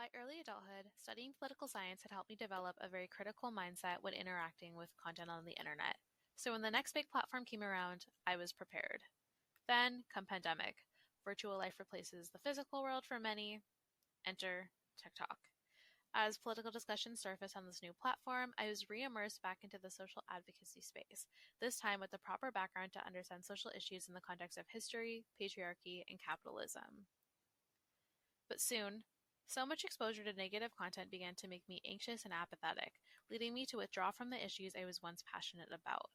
By early adulthood, studying political science had helped me develop a very critical mindset when interacting with content on the internet. So when the next big platform came around, I was prepared. Then come pandemic. Virtual life replaces the physical world for many. Enter TikTok. As political discussions surfaced on this new platform, I was re-immersed back into the social advocacy space, this time with the proper background to understand social issues in the context of history, patriarchy, and capitalism. But soon, so much exposure to negative content began to make me anxious and apathetic, leading me to withdraw from the issues I was once passionate about.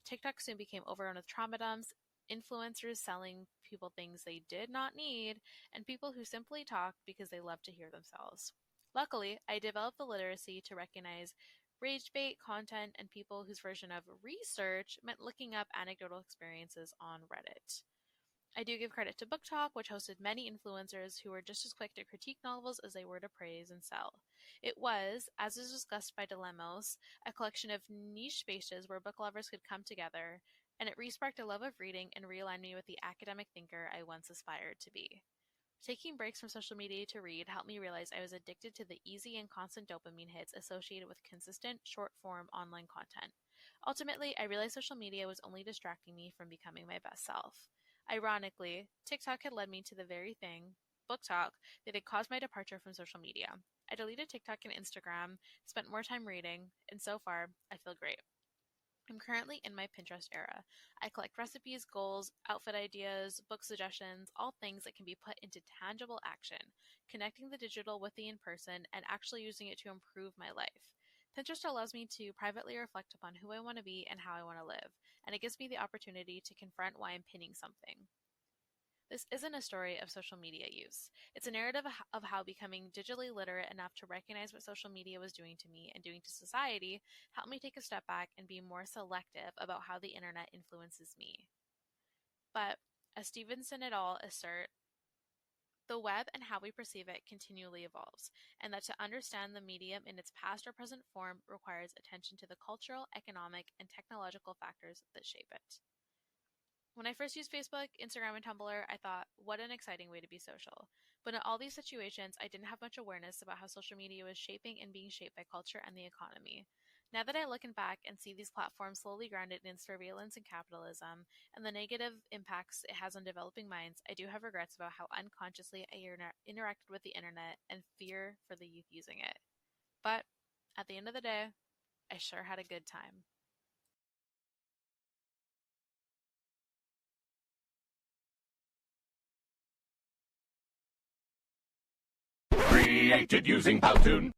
TikTok soon became overrun with trauma dumps, influencers selling people things they did not need, and people who simply talk because they love to hear themselves. Luckily, I developed the literacy to recognize rage bait content and people whose version of research meant looking up anecdotal experiences on Reddit. I do give credit to BookTok, which hosted many influencers who were just as quick to critique novels as they were to praise and sell. It was, as is discussed by Dilemmos, a collection of niche spaces where book lovers could come together, and it re-sparked a love of reading and realigned me with the academic thinker I once aspired to be. Taking breaks from social media to read helped me realize I was addicted to the easy and constant dopamine hits associated with consistent, short-form online content. Ultimately, I realized social media was only distracting me from becoming my best self. Ironically, TikTok had led me to the very thing, BookTok, that had caused my departure from social media. I deleted TikTok and Instagram, spent more time reading, and so far, I feel great. I'm currently in my Pinterest era. I collect recipes, goals, outfit ideas, book suggestions, all things that can be put into tangible action, connecting the digital with the in-person and actually using it to improve my life. Pinterest allows me to privately reflect upon who I want to be and how I want to live, and it gives me the opportunity to confront why I'm pinning something. This isn't a story of social media use. It's a narrative of how becoming digitally literate enough to recognize what social media was doing to me and doing to society helped me take a step back and be more selective about how the internet influences me. But, as Stevenson et al. Assert, the web and how we perceive it continually evolves, and that to understand the medium in its past or present form requires attention to the cultural, economic, and technological factors that shape it. When I first used Facebook, Instagram, and Tumblr, I thought, what an exciting way to be social. But in all these situations, I didn't have much awareness about how social media was shaping and being shaped by culture and the economy. Now that I look back and see these platforms slowly grounded in surveillance and capitalism, and the negative impacts it has on developing minds, I do have regrets about how unconsciously I interacted with the internet and fear for the youth using it. But, at the end of the day, I sure had a good time. Created using Powtoon.